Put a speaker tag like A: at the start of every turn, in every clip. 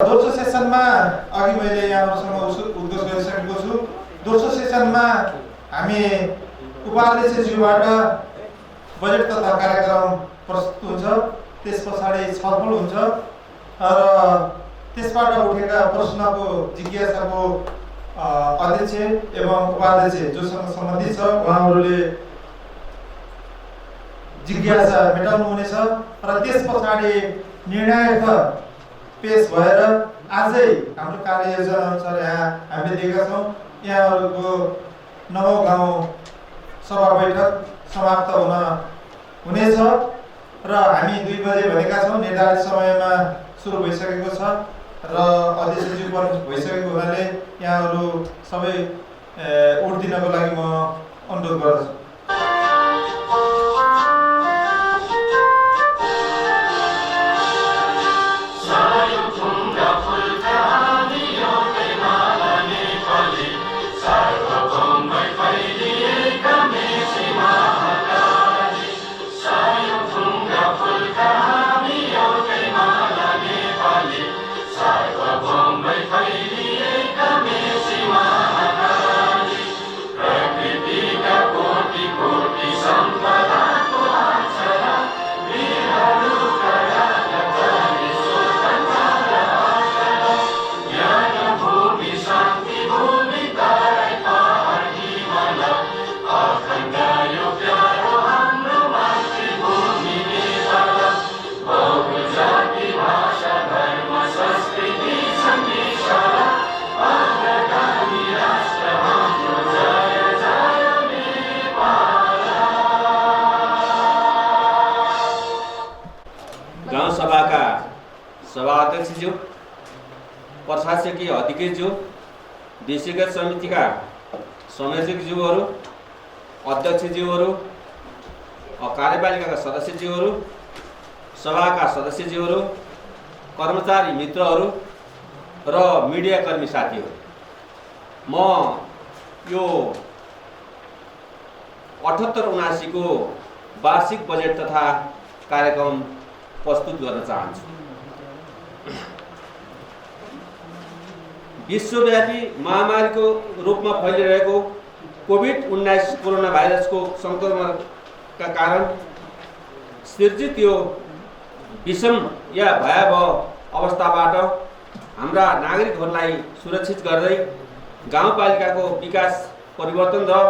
A: दोस्रो सेसनमा अघि मैले यहाँहरूसँग उद्घोष गरिसकेको छु। दोस्रो सेसनमा हामी उपाध्यक्षज्यूबाट बजेट तथा कार्यक्रम प्रस्तुत हुन्छ, त्यस पछाडि छलफल हुन्छ र त्यसबाट उठेका प्रश्नको जिज्ञासाको अध्यक्ष एवं उपाध्यक्ष जोसँग सम्बन्धित छ उहाँहरूले जिज्ञासा मेटाउनु हुनेछ र त्यस पछाडि निर्णायक पेश भएर आजै हाम्रो कार्ययोजना अनुसार यहाँ हामीले दिएका छौँ। यहाँहरूको 9औं गाउँ सभा बैठक समाप्त हुनेछ र हामी 2 बजे भनेका छौँ। निर्धारित समयमा सुरु भइसकेको छ र अध्यक्षज्यू पनि भइसकेको हुनाले यहाँहरू सबै उठ दिनको लागि म अनुरोध गर्दछु।
B: सभाध्यक्षज्यू, प्रशासकीय अधिकृतज्यू, विषयगत समितिका संयोजकज्यूहरू, अध्यक्षज्यूहरू, कार्यपालिकाका सदस्यज्यूहरू, सभाका सदस्यज्यूहरू, कर्मचारी मित्रहरू र मिडियाकर्मी साथीहरू, म यो 78-79 को वार्षिक बजेट तथा कार्यक्रम प्रस्तुत गर्न चाहन्छु। विश्वव्यापी महामारीको रूपमा फैलिरहेको कोभिड-19 कोरोना भाइरसको सङ्क्रमणका कारण सिर्जित यो विषम या भयावह अवस्थाबाट हाम्रा नागरिकहरूलाई सुरक्षित गर्दै गाउँपालिकाको विकास परिवर्तन र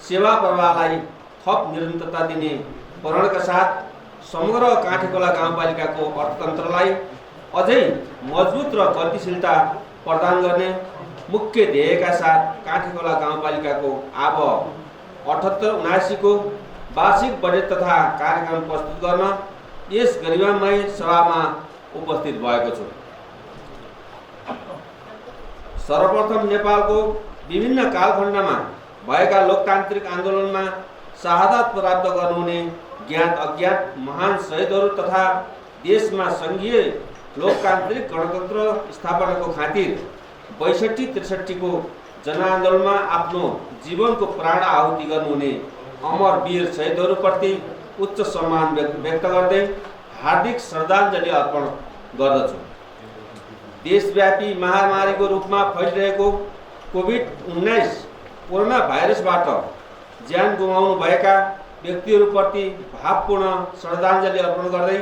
B: सेवा प्रवाहलाई थप निरन्तरता दिने प्रणका साथ समग्र काँठेकोला गाउँपालिकाको अर्थतन्त्रलाई अझै मजबुत र गतिशीलता प्रदान गर्ने मुख्य ध्येयका साथ काँठेकोला गाउँपालिकाको अब 78-79 को वार्षिक बजेट तथा कार्यक्रम प्रस्तुत गर्न यस गरिमामय सभामा उपस्थित भएको छु। सर्वप्रथम नेपालको विभिन्न कालखण्डमा भएका लोकतान्त्रिक आन्दोलनमा शहादत प्राप्त गर्नुहुने ज्ञात अज्ञात महान शहीदहरू तथा देशमा सङ्घीय लोकतान्त्रिक गणतन्त्र स्थापनाको खातिर 62-63 को जनआन्दोलनमा आफ्नो जीवनको प्राण आहुति गर्नुहुने अमर वीर शहीदहरूप्रति उच्च सम्मान व्यक्त गर्दै हार्दिक श्रद्धाञ्जली अर्पण गर्दछु। देशव्यापी महामारीको रूपमा फैलिरहेको कोभिड-19 कोरोना भाइरसबाट ज्यान गुमाउनु भएका व्यक्तिहरूप्रति भावपूर्ण श्रद्धाञ्जली अर्पण गर्दै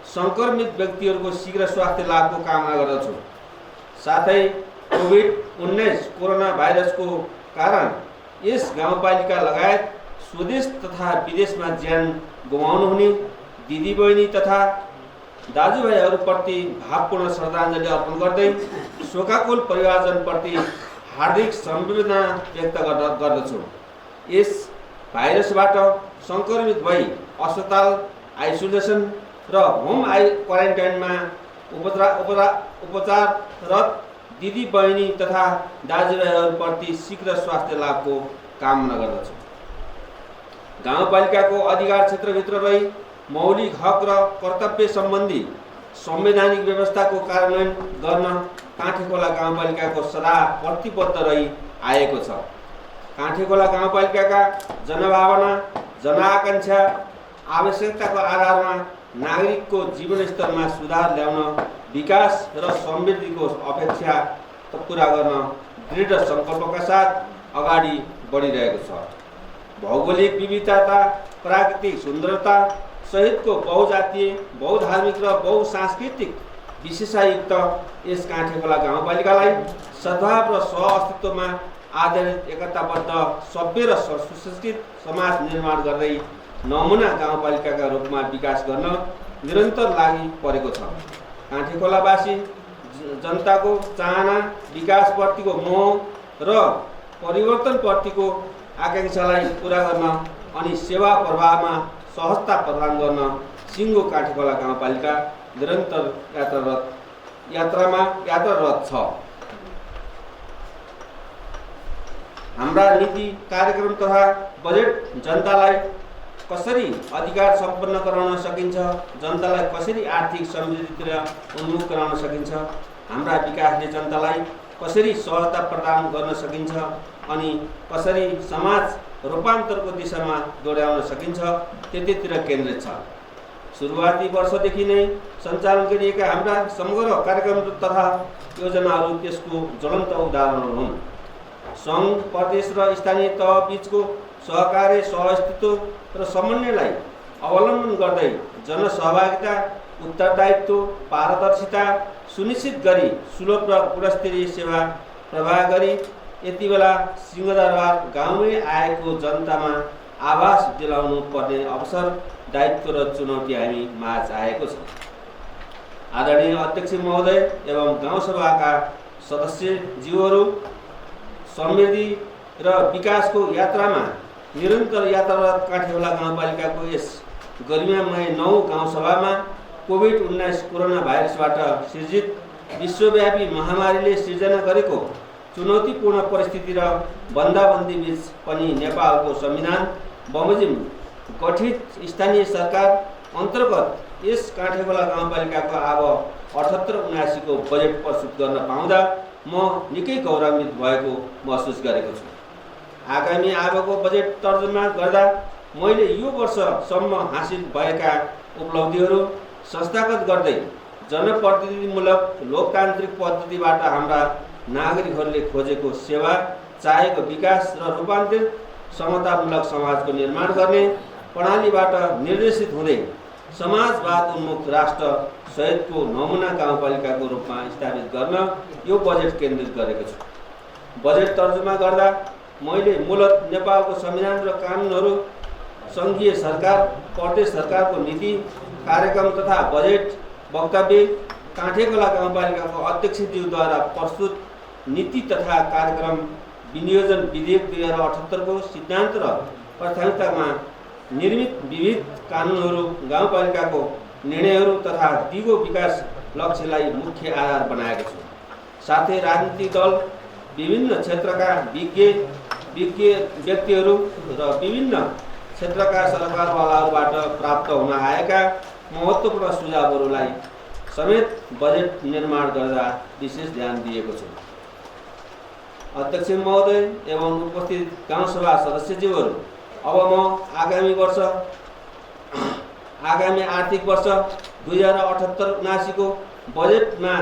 B: सङ्क्रमित व्यक्तिहरूको शीघ्र स्वास्थ्य लाभको कामना गर्दछु। साथै कोभिड-19 कोरोना भाइरसको कारण यस गाउँपालिका लगायत स्वदेश तथा विदेशमा ज्यान गुमाउनुहुने दिदीबहिनी तथा दाजुभाइहरूप्रति भावपूर्ण श्रद्धाञ्जली अर्पण गर्दै शोकाकुल परिवारजनप्रति हार्दिक संवेदना व्यक्त गर्दछु। यस भाइरसबाट सङ्क्रमित भई अस्पताल, आइसोलेसन र होम क्वारेन्टाइनमा उपचाररत दिदीबहिनी तथा दाजुभाइहरूप्रति शीघ्र स्वास्थ्य लाभको कामना गर्दछु। गाउँपालिकाको अधिकार क्षेत्रभित्र रही मौलिक हक र कर्तव्य सम्बन्धी संवैधानिक व्यवस्थाको कार्यान्वयन गर्न काँठेकोला गाउँपालिकाको सदा प्रतिबद्ध रही आएको छ। काँठेकोला गाउँपालिकाका जनभावना, जनआकांक्षा, आवश्यकताको आधारमा नागरिकको जीवनस्तरमा सुधार ल्याउन विकास र समृद्धिको अपेक्षा पुरा गर्न दृढ सङ्कल्पका साथ अगाडि बढिरहेको छ। भौगोलिक विविधता, प्राकृतिक सुन्दरता सहितको बहुजातीय, बहुधार्मिक र बहुसांस्कृतिक विशेषतायुक्त यस काँठे खोला गाउँपालिकालाई सद्भाव र सहअस्तित्वमा आधारित एकताबद्ध सभ्य र सुसंस्कृत समाज निर्माण गर्दै नमुना गाउँपालिकाका रूपमा विकास गर्न निरन्तर लागि परेको छ। काँठे खोलावासी जनताको चाहना, विकासप्रतिको मोह र परिवर्तनप्रतिको आकाङ्क्षालाई पुरा गर्न अनि सेवा प्रवाहमा सहजता प्रदान गर्न सिङ्गो काँठे खोला गाउँपालिका निरन्तर यात्रारत छ। हाम्रा नीति, कार्यक्रम तथा बजेट जनतालाई कसरी अधिकार सम्पन्न गराउन सकिन्छ, जनतालाई कसरी आर्थिक समृद्धितिर उन्मुख गराउन सकिन्छ, हाम्रा विकासले जनतालाई कसरी सहजता प्रदान गर्न सकिन्छ अनि कसरी समाज रूपान्तरको दिशामा दौडाउन सकिन्छ त्यतितिर केन्द्रित छ। सुरुवाती वर्षदेखि नै सञ्चालन गरिएका हाम्रा समग्र कार्यक्रम तथा योजनाहरू त्यसको ज्वलन्त उदाहरणहरू हुन्। सङ्घ, प्रदेश र स्थानीय तह बीचको सहकार्य, सहअस्तित्व र समन्वयलाई अवलम्बन गर्दै जनसहभागिता, उत्तरदायित्व, पारदर्शिता सुनिश्चित गरी सुलभ र गुणस्तरीय सेवा प्रवाह गरी यति बेला सिंहदरबार गाउँमै आएको जनतामा आवास दिलाउनु पर्ने अवसर, दायित्व र चुनौती हामी माझ आएको छ। आदरणीय अध्यक्ष महोदय एवं गाउँसभाका सदस्यज्यूहरू, समृद्धि र विकासको यात्रामा निरन्तर यात्रारत काँठे खोला गाउँपालिकाको यस गरिमामय 9 गाउँसभामा कोभिड-19 कोरोना भाइरसबाट सिर्जित विश्वव्यापी महामारीले सिर्जना गरेको चुनौतीपूर्ण परिस्थिति र बन्दाबन्दी बीच पनि नेपालको संविधान बमोजिम गठित स्थानीय सरकार अन्तर्गत यस काँठे खोला गाउँपालिकाको अब 78-79 को बजेट प्रस्तुत गर्न पाउँदा म निकै गौरवान्वित भएको महसुस गरेको छु। आगामी आबको बजेट तर्जुमा गर्दा मैले यो वर्षसम्म हासिल भएका उपलब्धिहरू संस्थागत गर्दै जनप्रतिनिधिमूलक लोकतान्त्रिक पद्धतिबाट हाम्रा नागरिकहरूले खोजेको सेवा, चाहेको विकास र रूपान्तरित समतामूलक समाजको निर्माण गर्ने प्रणालीबाट निर्देशित हुँदै समाजवाद उन्मुख राष्ट्र सहितको नमुना गाउँपालिकाको रूपमा स्थापित गर्न यो बजेट केन्द्रित गरेको छु। बजेट तर्जुमा गर्दा मैले मूलत नेपालको संविधान र कानुनहरू, सङ्घीय सरकार, प्रदेश सरकारको नीति, कार्यक्रम तथा बजेट वक्तव्य, काँठे खोला गाउँपालिकाको अध्यक्षज्यूद्वारा प्रस्तुत नीति तथा कार्यक्रम विनियोजन विधेयक 2078 को सिद्धान्त र प्राथमिकतामा निर्मित विविध कानुनहरू गाउँपालिकाको निर्णयहरू तथा दिगो विकास लक्ष्यलाई मुख्य आधार बनाएको छु। साथै राजनीतिक दल, विभिन्न क्षेत्रका विज्ञ व्यक्तिहरू र विभिन्न क्षेत्रका सरकारवालाहरूबाट प्राप्त हुन आएका महत्त्वपूर्ण सुझावहरूलाई समेत बजेट निर्माण गर्दा विशेष ध्यान दिएको छु। अध्यक्ष महोदय एवं उपस्थित गाउँसभा सदस्यज्यूहरू, अब म आगामी आर्थिक वर्ष 2078-79 को बजेटमा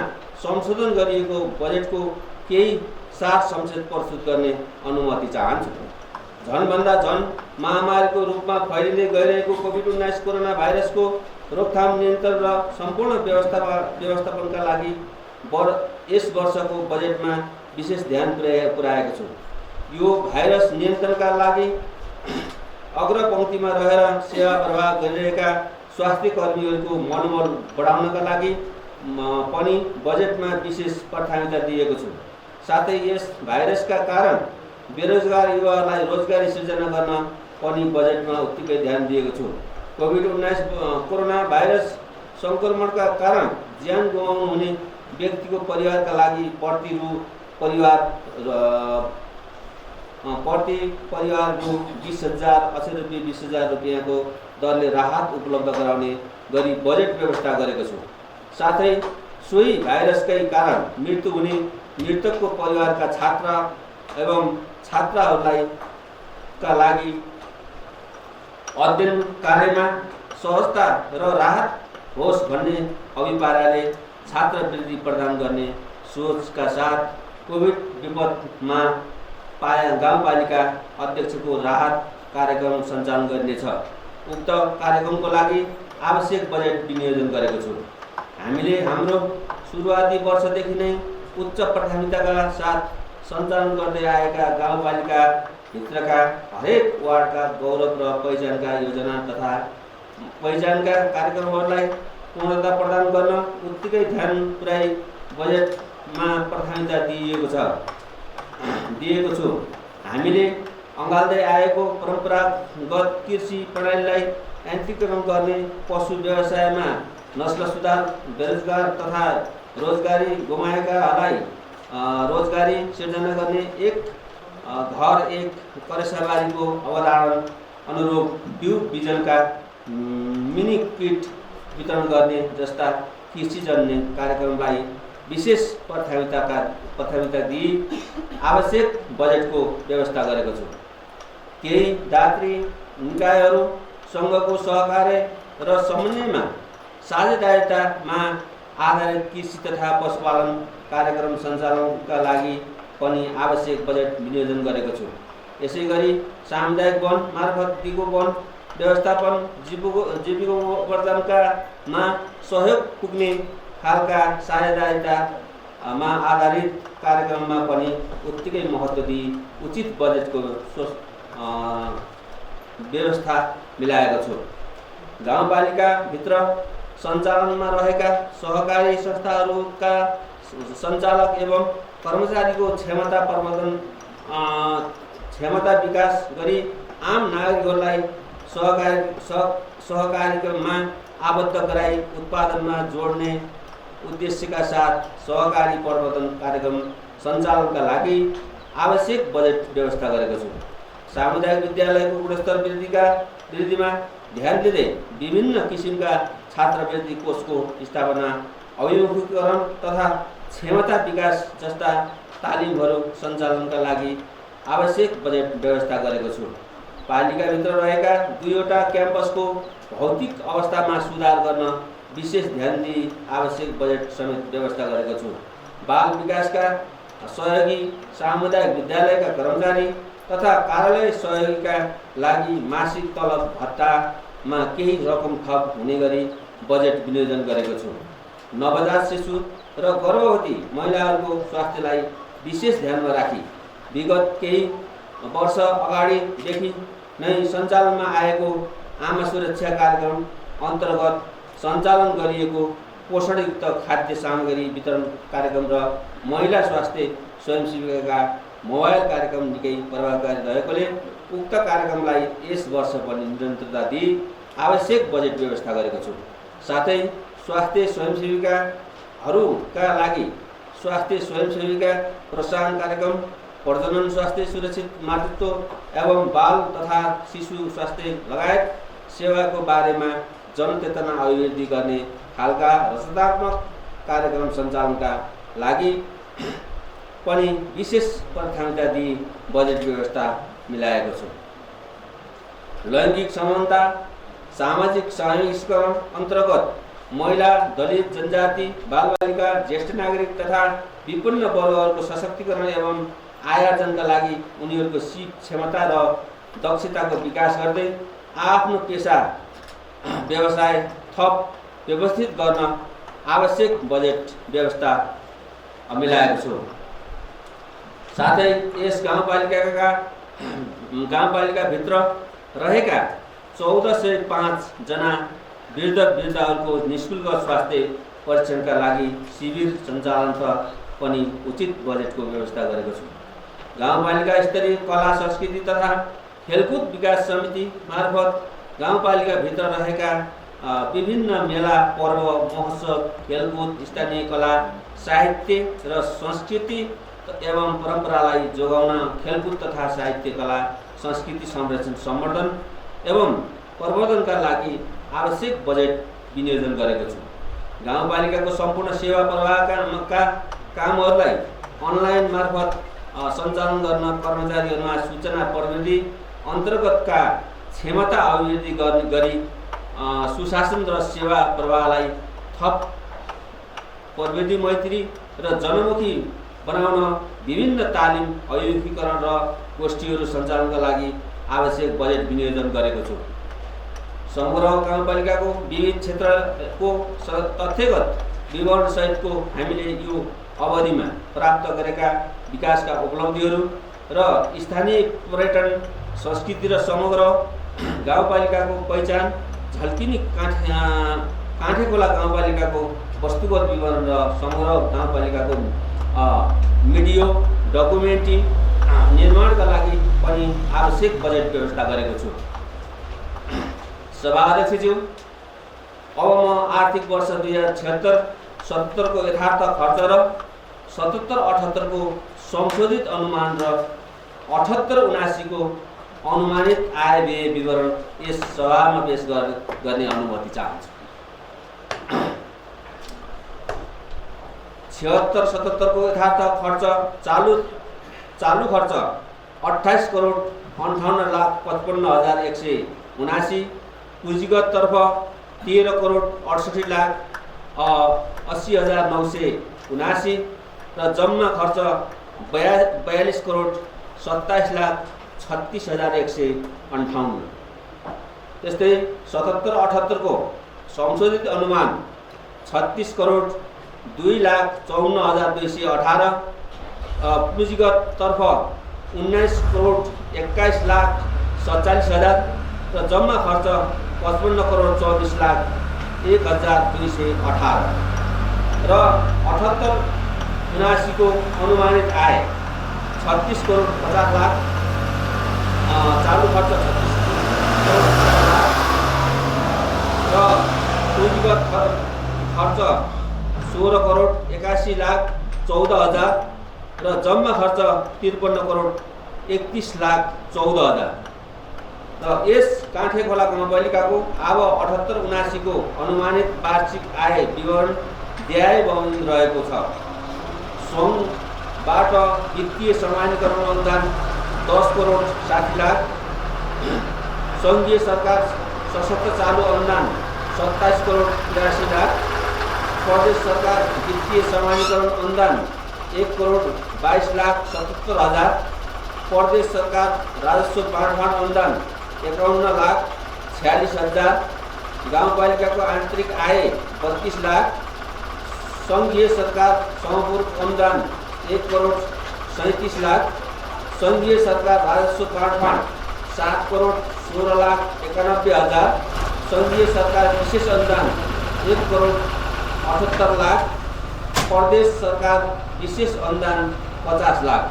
B: संशोधन गरिएको बजेटको केही सार संक्षेप प्रस्तुत गर्ने अनुमति चाहन्छु। झनभन्दा झन महामारीको रूपमा फैलिँदै गइरहेको कोभिड-19 कोरोना भाइरसको रोकथाम, नियन्त्रण र सम्पूर्ण व्यवस्थापनका लागि यस वर्षको बजेटमा विशेष ध्यान पुर्याएको छु। यो भाइरस नियन्त्रणका लागि अग्रपङ्क्तिमा रहेर सेवा प्रवाह गरिरहेका स्वास्थ्य कर्मीहरूको मनोबल बढाउनका लागि पनि बजेटमा विशेष प्राथमिकता दिएको छु। साथै यस भाइरसका कारण बेरोजगार युवाहरूलाई रोजगारी सृजना गर्न पनि बजेटमा उत्तिकै ध्यान दिएको छु। कोभिड-19 कोरोना भाइरस सङ्क्रमणका कारण ज्यान गुमाउनु हुने व्यक्तिको परिवारका लागि प्रति परिवार रु 20,000 रुपियाँको दरले राहत उपलब्ध गराउने गरी बजेट व्यवस्था गरेको छु। साथै सोही भाइरसकै कारण मृत्यु हुने मृतकको परिवारका छात्र एवं छात्राहरूलाई का लागि अध्ययन कार्यमा सहजता र राहत होस् भन्ने अभिप्रायले छात्रवृत्ति प्रदान गर्ने सोचका साथ कोभिड विपदमा गाउँपालिका अध्यक्षको राहत कार्यक्रम सञ्चालन गरिनेछ। उक्त कार्यक्रमको लागि आवश्यक बजेट विनियोजन गरेको छु। हामीले हाम्रो सुरुवाती वर्षदेखि नै उच्च प्राथमिकताका साथ सञ्चालन गर्दै आएका गाउँपालिका भित्रका हरेक वार्डका गौरव र पहिचानका योजना तथा पहिचानका कार्यक्रमहरूलाई पूर्णता प्रदान गर्न उत्तिकै ध्यान पुर्याई बजेटमा प्राथमिकता दिएको छु। हामीले अँगाल्दै आएको परम्परागत कृषि प्रणालीलाई यान्त्रिकीकरण गर्ने, पशु व्यवसायमा नस्ल सुधार, बेरोजगार तथा रोजगारी गुमाएकालाई रोजगारी सिर्जना गर्ने, एक घर एक करेसाबारीको अवधारणा अनुरूप बिउ बिजनका मिनी किट वितरण गर्ने जस्ता कृषिजन्य कार्यक्रमलाई विशेष प्राथमिकता दिई आवश्यक बजेटको व्यवस्था गरेको छु। केही दात्री निकायहरूसँगको सहकार्य र समन्वयमा साझेदारीतामा आधारित कृषि तथा पशुपालन कार्यक्रम सञ्चालनका लागि पनि आवश्यक बजेट विनियोजन गरेको छु। यसै गरी सामुदायिक वन मार्फत दिगो वन व्यवस्थापन, जीविकोपार्जनकामा सहयोग पुग्ने खालका साझेदारीतामा आधारित कार्यक्रममा पनि उत्तिकै महत्त्व दिई उचित बजेटको व्यवस्था मिलाएको छु। गाउँपालिकाभित्र सञ्चालनमा रहेका सहकारी संस्थाहरूका सञ्चालक एवं कर्मचारीको क्षमता विकास गरी आम नागरिकहरूलाई सहकारीमा आबद्ध गराई उत्पादनमा जोड्ने उद्देश्यका साथ सहकारी प्रवर्धन कार्यक्रम सञ्चालनका लागि आवश्यक बजेट व्यवस्था गरेको छु। सामुदायिक विद्यालयको गुणस्तर वृद्धिमा ध्यान दिँदै विभिन्न किसिमका छात्रवृत्ति कोषको स्थापना, अभिमुखीकरण तथा क्षमता विकास जस्ता तालिमहरू सञ्चालनका लागि आवश्यक बजेट व्यवस्था गरेको छु। पालिकाभित्र रहेका 2वटा क्याम्पसको भौतिक अवस्थामा सुधार गर्न विशेष ध्यान दिई आवश्यक बजेट समेत व्यवस्था गरेको छु। बाल विकासका सहयोगी सामुदायिक विद्यालयका कर्मचारी तथा कार्यालय सहयोगीका लागि मासिक तलब भत्तामा केही रकम थप हुने गरी बजेट विनियोजन गरेको छु। नवजात शिशु र गर्भवती महिलाहरूको स्वास्थ्यलाई विशेष ध्यानमा राखी विगत केही वर्ष अगाडिदेखि नै सञ्चालनमा आएको आमा सुरक्षा कार्यक्रम अन्तर्गत सञ्चालन गरिएको पोषणयुक्त खाद्य सामग्री वितरण कार्यक्रम र महिला स्वास्थ्य स्वयंसेविकाका मोबाइल कार्यक्रम निकै प्रभावकारी रहेकोले उक्त कार्यक्रमलाई यस वर्ष पनि निरन्तरता दिई आवश्यक बजेट व्यवस्था गरेको छु। साथै स्वास्थ्य स्वयंसेविकाहरूका लागि स्वास्थ्य स्वयंसेविका प्रोत्साहन कार्यक्रम, प्रजनन स्वास्थ्य, सुरक्षित मातृत्व एवं बाल तथा शिशु स्वास्थ्य लगायत सेवाको बारेमा जनचेतना अभिवृद्धि गर्ने खालका रचनात्मक कार्यक्रम सञ्चालनका लागि पनि विशेष प्राथमिकता दिई बजेट व्यवस्था मिलाएको छु। लैङ्गिक समानता, सामाजिक समावेशीकरण अन्तर्गत महिला, दलित, जनजाति, बालबालिका, ज्येष्ठ नागरिक तथा विभिन्न वर्गहरूको सशक्तिकरण एवं आयोजनका लागि उनीहरूको सिप, क्षमता र दक्षताको विकास गर्दै आफ्नो पेसा व्यवसाय थप व्यवस्थित गर्न आवश्यक बजेट व्यवस्था मिलाएको छु। साथै यस गाउँपालिकाभित्र रहेका 1405 जना वृद्धहरूको निःशुल्क स्वास्थ्य परीक्षणका लागि शिविर सञ्चालन पनि उचित बजेटको व्यवस्था गरेको छु। गाउँपालिका स्तरीय कला, संस्कृति तथा खेलकुद विकास समिति मार्फत गाउँपालिकाभित्र रहेका विभिन्न मेला, पर्व, महोत्सव, खेलकुद, स्थानीय कला, साहित्य र संस्कृति एवं परम्परालाई जोगाउन खेलकुद तथा साहित्य, कला, संस्कृति संरक्षण, सम्वर्धन एवं प्रवर्धनका लागि आवश्यक बजेट विनियोजन गरेको छु। गाउँपालिकाको सम्पूर्ण सेवा प्रवाहका कामहरूलाई अनलाइन मार्फत सञ्चालन गर्न कर्मचारीहरूमा सूचना प्रविधि अन्तर्गतका क्षमता अभिवृद्धि गरी सुशासन र सेवा प्रवाहलाई थप प्रविधि मैत्री र जनमुखी बनाउन विभिन्न तालिम अभिमुखीकरण र गोष्ठीहरू सञ्चालनका लागि आवश्यक बजेट विनियोजन गरेको छु। समग्र गाउँपालिकाको विविध क्षेत्रको तथ्यगत विवरणसहितको हामीले यो अवधिमा प्राप्त गरेका विकासका उपलब्धिहरू र स्थानीय पर्यटन संस्कृति र समग्र गाउँपालिकाको पहिचान झल्किने काँठे खोला गाउँपालिकाको वस्तुगत विवरण र समग्र गाउँपालिकाको भिडियो डकुमेन्ट्री निर्माणका लागि पनि आवश्यक बजेट व्यवस्था गरेको छु। सभाध्यक्षज्यू, अब म आर्थिक वर्ष 2076-77 को यथार्थ खर्च र 77-78 को संशोधित अनुमान र 78-79 को अनुमानित आय व्यय विवरण यस सभामा पेश गर्ने अनुमति चाहन्छु। 76-77 को यथार्थ खर्च चालू खर्च 28 करोड 58,55,179, पुँजीगत तर्फ 13 करोड 68,80,979 र जम्मा खर्च 42 करोड 27,36,158। त्यस्तै 77-78 को संशोधित अनुमान 36 करोड 2,54,218, पुँजीगत तर्फ 19 करोड 21,47,000 र जम्मा खर्च 55 करोड 24,01,218 र 78-79 को अनुमानित आय 36 करोड 50 लाख, चालू खर्च 36 करोड 50 लाख र पुँजीगत खर्च 16 करोड 81,14,000 र जम्मा खर्च 53 करोड 31,14,000 र यस काँठे खोला गाउँपालिकाको अब 78-79 को अनुमानित वार्षिक आय विवरण देय बमोजिम रहेको छ। सङ्घबाट वित्तीय समानीकरण अनुदान 10 करोड 60 लाख, सङ्घीय सरकार सशक्त चालु अनुदान 27 करोड 83 लाख, प्रदेश सरकार वित्तीय समानीकरण अनुदान 1 करोड 22,77,000, प्रदेश सरकार राजस्व बाँडफाँड अनुदान 51,46,000, गाउँपालिकाको आन्तरिक आय 32 लाख, सङ्घीय सरकार समपूरक अनुदान 1 करोड 37 लाख, सङ्घीय सरकार राजस्व बाँडफाँड 7 करोड 16,91,000, सङ्घीय सरकार विशेष अनुदान 1 करोड 78 लाख, प्रदेश सरकार विशेष अनुदान 50 लाख।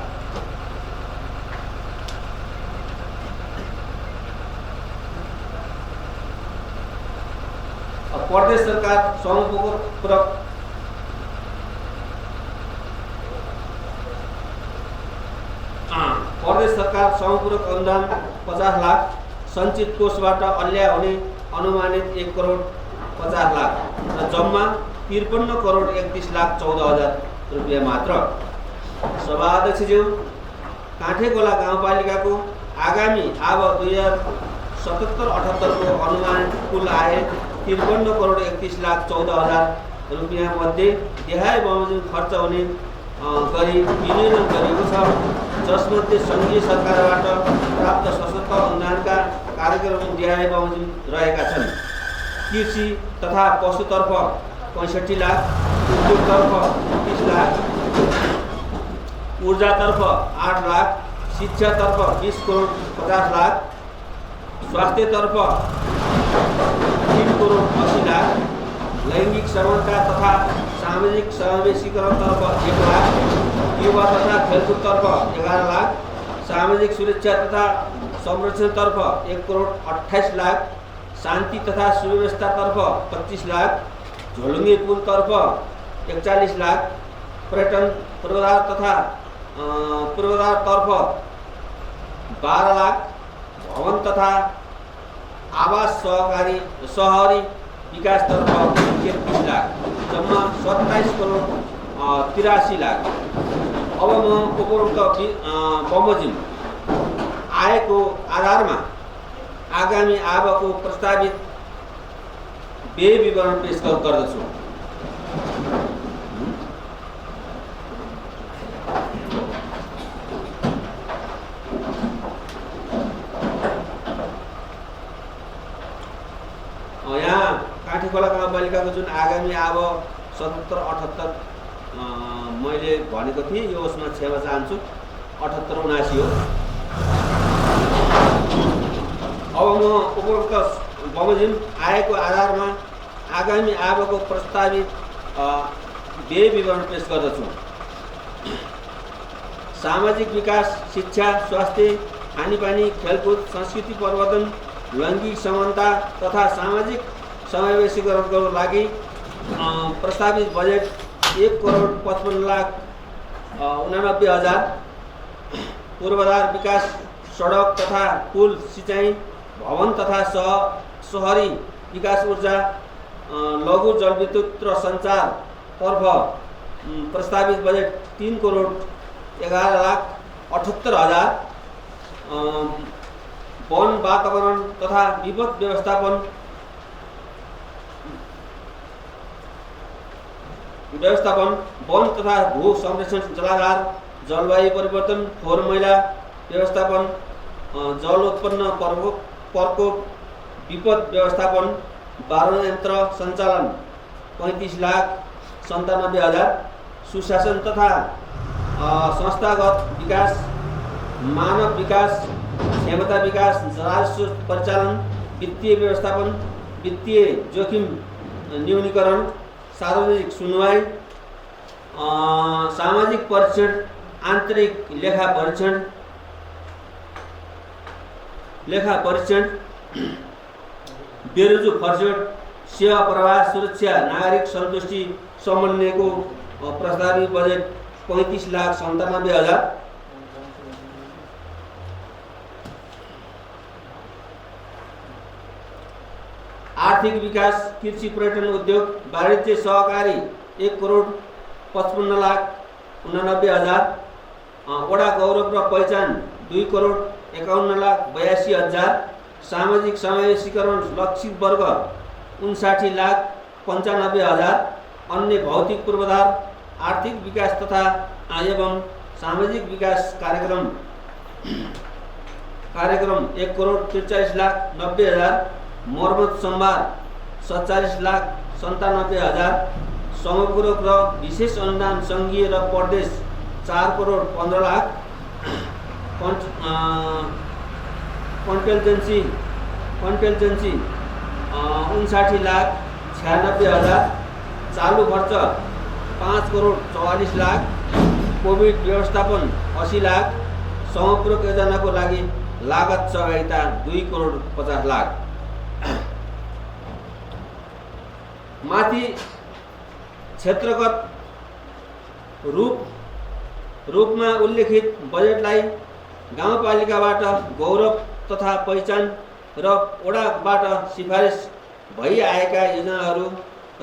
B: प्रदेश सरकार समपूरक अनुदान 50 लाख, सञ्चित कोषबाट अल्ल्या हुने अनुमानित 1 करोड 50 लाख र जम्मा 53 करोड 31,14,000 रुपियाँ मात्र। सभाध्यक्षज्यू, काँठे खोला गाउँपालिकाको आगामी अब 2077-78 को अनुमानित कुल आय 53 करोड 31,14,000 रुपियाँ मध्ये देहाय बमोजिम खर्च हुने गरी विनियोजन गरिएको छ, जसमध्ये सङ्घीय सरकारबाट प्राप्त सशक्त अनुदानका कार्यक्रम देहाय बमोजिम रहेका छन्। कृषि तथा पशुतर्फ 65 लाख, उद्योगतर्फ 30 लाख, ऊर्जातर्फ 8 लाख, शिक्षातर्फ 20 करोड 50 लाख, स्वास्थ्यतर्फ 3 करोड 80 लाख, लैङ्गिक समानता तथा सामाजिक समावेशीकरणतर्फ 1 लाख, युवा तथा खेलकुदतर्फ 11 लाख, सामाजिक सुरक्षा तथा संरक्षणतर्फ 1 करोड 28 लाख, शान्ति तथा सुव्यवस्थातर्फ 25 लाख, झोलुङ्गे पुलतर्फ 41 लाख, पर्यटन पूर्वाधारतर्फ 12 लाख, भवन तथा आवास सहरी विकासतर्फ 33 लाख, जम्मा 27 करोड 83 लाख। अब म उपरोक्त बमोजिम आयको आधारमा आगामी आवको प्रस्तावित व्यय विवरण पेश गर्दछु। यहाँ काठीखोला गाउँपालिकाको जुन आगामी अब 77-78 मैले भनेको थिएँ, यो उसमा क्षमा चाहन्छु, 78-79 हो। अब म उपरोक्त बमोजिम आएको आधारमा आगामी आबको प्रस्तावित व्यय विवरण पेश गर्दछु। सामाजिक विकास, शिक्षा, स्वास्थ्य, खानेपानी, खेलकुद, संस्कृति प्रवर्धन, लैङ्गिक समानता तथा सामाजिक समावेशीकरणको लागि प्रस्तावित बजेट 1,55,89,000। पूर्वाधार विकास, सडक तथा पुल, सिँचाइ, भवन तथा सहरी विकास, ऊर्जा, लघु जलविद्युत र सञ्चारतर्फ प्रस्तावित बजेट 3,11,78,000। वन, वातावरण तथा विपद व्यवस्थापन, वन तथा भू संरक्षण, जलाधार, जलवायु परिवर्तन, फोहोर मैला व्यवस्थापन, जल उत्पन्न प्रकोप, विपद व्यवस्थापन, बारुद यन्त्र सञ्चालन 35,97,000। सुशासन तथा संस्थागत विकास, मानव विकास, क्षमता विकास, राजस्व परिचालन, वित्तीय व्यवस्थापन, वित्तीय जोखिम न्यूनीकरण, सार्वजनिक सुनवाई, सामाजिक परीक्षण, आन्तरिक लेखा परीक्षण, बेरोजु खर्चोट, सेवा प्रवाह, सुरक्षा, नागरिक सन्तुष्टि समन्वयको प्रस्तावित बजेट 35,97,000। आर्थिक विकास, कृषि, पर्यटन, उद्योग, वाणिज्य, सहकारी 1,55,89,000। वडा गौरव र पहिचान 2,51,82,000। सामाजिक समावेशीकरण लक्षित वर्ग 59,95,000। अन्य भौतिक पूर्वाधार, आर्थिक विकास तथा एवं सामाजिक विकास कार्यक्रम 1,43,90,000। मर्मत सम्भार 47,97,000। समपूरक र विशेष अनुदान सङ्घीय र प्रदेश 4,15,00,000। कन्टेन्जेन्सी 59,96,000। चालु खर्च 5,44,00,000। कोभिड व्यवस्थापन 80,00,000। समपूरक योजनाको लागि लागत सहभागिता 2,50,00,000। माथि क्षेत्रगत रूपमा उल्लेखित बजेटलाई गाउँपालिकाबाट गौरव तथा पहिचान र वडाबाट सिफारिस भइआएका योजनाहरू र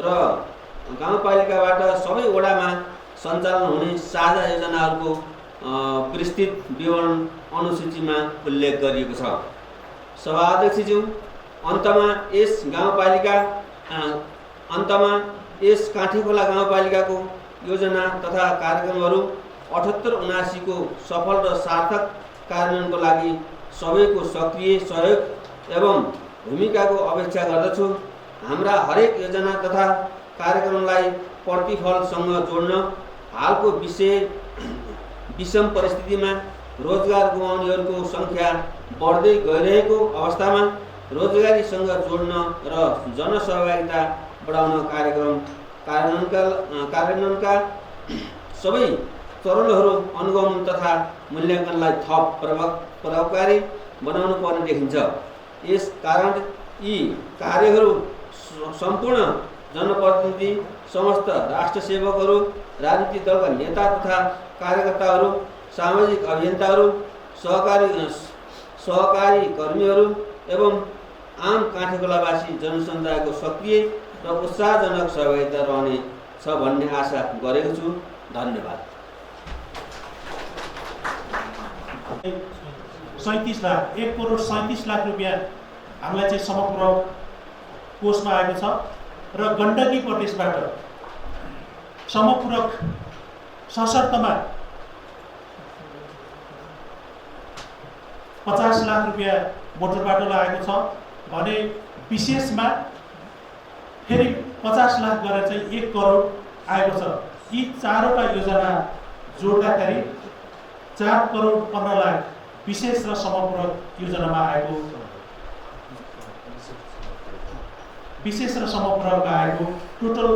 B: गाउँपालिकाबाट सबै वडामा सञ्चालन हुने साझा योजनाहरूको विस्तृत विवरण अनुसूचीमा उल्लेख गरिएको छ। सभाध्यक्षज्यू, अन्तमा यस काठीखोला गाउँपालिकाको योजना तथा कार्यक्रमहरू 78-79 को सफल र सार्थक कार्यान्वयनको लागि सबैको सक्रिय सहयोग एवं भूमिकाको अपेक्षा गर्दछु। हाम्रा हरेक योजना तथा कार्यक्रमलाई प्रतिफलसँग जोड्न, हालको विषम परिस्थितिमा रोजगार गुमाउनेहरूको सङ्ख्या बढ्दै गइरहेको अवस्थामा रोजगारीसँग जोड्न र जनसहभागिता बढाउन कार्यान्वयनका सबै चरणहरू अनुगमन तथा मूल्याङ्कनलाई थप प्रभावकारी बनाउनु पर्ने देखिन्छ। यस कारण यी कार्यहरू सम्पूर्ण जनप्रतिनिधि, समस्त राष्ट्र सेवकहरू, राजनीतिक दलका नेता तथा कार्यकर्ताहरू, सामाजिक अभियन्ताहरू, सहकारी कर्मीहरू एवं आम काठीखोलावासी जनसमुदायको सक्रिय र उत्साहजनक सहभागिता रहने छ भन्ने आशा गरेको छु। धन्यवाद।
C: 1,37,00,000 रुपियाँ हामीलाई चाहिँ समग्र कोषमा आएको छ र गण्डकी प्रदेशबाट समपूरक सशर्तमा 50 लाख रुपियाँ मोटर बाटो लागेको छ भने विशेषमा फेरि 50 लाख गरेर चाहिँ 1 करोड आएको छ। यी चारवटा योजना जोड्दाखेरि 4 करोड 15 लाख विशेष र समपूरक योजनामा आएको टोटल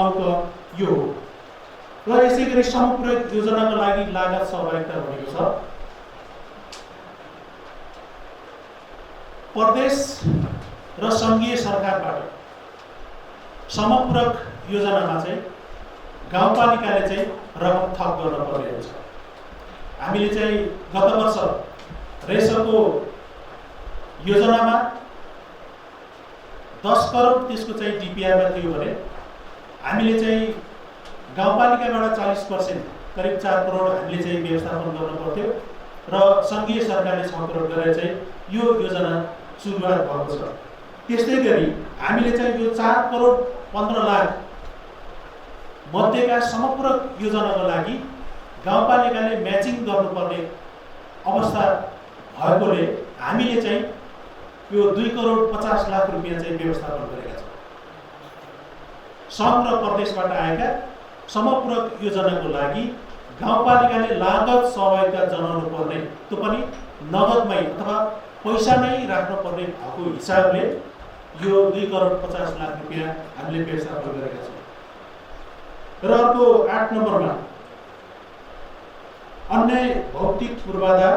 C: अङ्क यो हो। र यसै गरी समपूरक योजनाको लागि लागत सहभागिता भनेको छ प्रदेश र सङ्घीय सरकारबाट समपूरक योजनामा चाहिँ गाउँपालिकाले चाहिँ रकम थप गर्न पर्ने हुन्छ। हामीले चाहिँ गत वर्ष रेसरको योजनामा 10 करोड त्यसको चाहिँ डिपिआरमा थियो भने हामीले चाहिँ गाउँपालिकाबाट 40% करिब 4 करोड हामीले चाहिँ व्यवस्थापन गर्न पर्थ्यो र सङ्घीय सरकारले 6 करोड गरेर चाहिँ यो योजना सुरुवात भएको छ। त्यस्तै गरी हामीले चाहिँ यो 4 करोड 15 लाख मध्येका समपूरक योजनाको लागि गाउँपालिकाले म्याचिङ गर्नुपर्ने अवस्था भएकोले हामीले चाहिँ यो 2 करोड 50 लाख रुपियाँ चाहिँ व्यवस्थापन गरेका छौँ। सङ्घ र प्रदेशबाट आएका समपूरक योजनाको लागि गाउँपालिकाले लागत सहभागिता जनाउनु पर्ने, त्यो पनि नगदमै अथवा पैसा नै राख्नुपर्ने भएको हिसाबले यो 2 करोड 50 लाख रुपियाँ हामीले व्यवस्थापन गरेका छौँ। र अर्को 8 नम्बरमा अन्य भौतिक पूर्वाधार,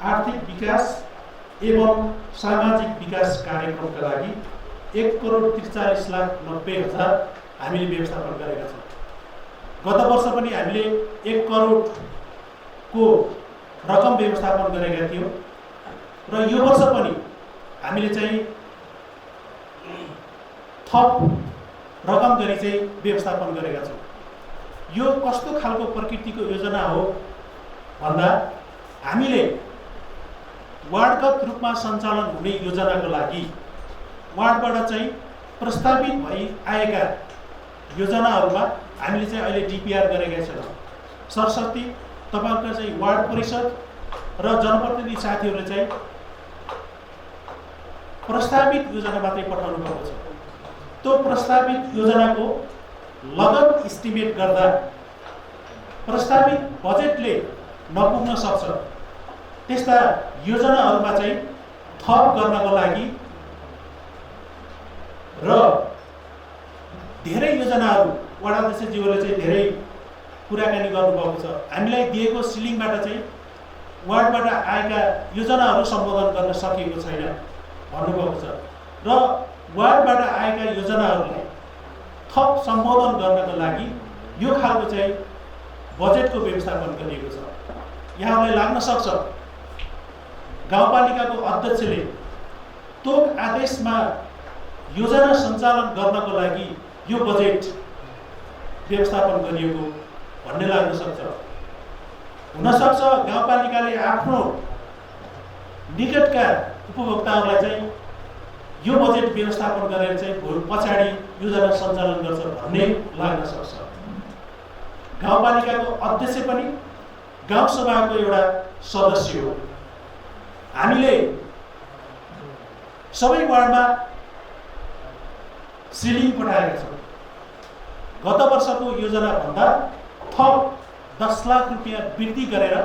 C: आर्थिक विकास एवं सामाजिक विकास कार्यक्रमका लागि 1 करोड 43 लाख 90 हजार हामीले व्यवस्थापन गरेका छौँ। गत वर्ष पनि हामीले 1 करोडको रकम व्यवस्थापन गरेका थियौँ र यो वर्ष पनि हामीले चाहिँ थप रकम गरी चाहिँ व्यवस्थापन गरेका छौँ। यो कस्तो खालको प्रकृतिको योजना हो भन्दा हामीले वार्डगत रूपमा सञ्चालन हुने योजनाको लागि वार्डबाट चाहिँ प्रस्तावित भई आएका योजनाहरूमा हामीले चाहिँ अहिले डिपिआर गरेका छैनौँ। सरस्वती तपाईँहरूको चाहिँ वार्ड परिषद र जनप्रतिनिधि साथीहरूले चाहिँ प्रस्तावित योजना मात्रै पठाउनु भएको छ। त्यो प्रस्तावित योजनाको लगत इस्टिमेट गर्दा प्रस्तावित बजेटले नपुग्न सक्छ। त्यस्ता योजनाहरूमा चाहिँ थप गर्नको लागि र धेरै योजनाहरू वडाध्यक्षज्यूले चाहिँ धेरै कुराकानी गर्नुभएको छ। हामीलाई दिएको सिलिङबाट चाहिँ वार्डबाट आएका योजनाहरू सम्बोधन गर्न सकिएको छैन भन्नुभएको छ र वार्डबाट आएका योजनाहरूलाई थप सम्बोधन गर्नको लागि यो खालको चाहिँ बजेटको व्यवस्थापन गरिएको छ। यहाँलाई लाग्न सक्छ गाउँपालिकाको अध्यक्षले तोक आदेशमा योजना सञ्चालन गर्नको लागि यो बजेट व्यवस्थापन गरिएको भन्ने लाग्न सक्छ। हुनसक्छ गाउँपालिकाले आफ्नो निकटका उपभोक्ताहरूलाई चाहिँ यो बजेट व्यवस्थापन गरेर चाहिँ पछाडि योजना सञ्चालन गर्छ भन्ने लाग्न सक्छ। गाउँपालिकाको अध्यक्ष पनि गाउँसभाको एउटा सदस्य हो। हामीले सबै वार्डमा सिलिङ पठाएका छौँ। गत वर्षको योजना भन्दा थप 10 लाख रुपियाँ वृद्धि गरेर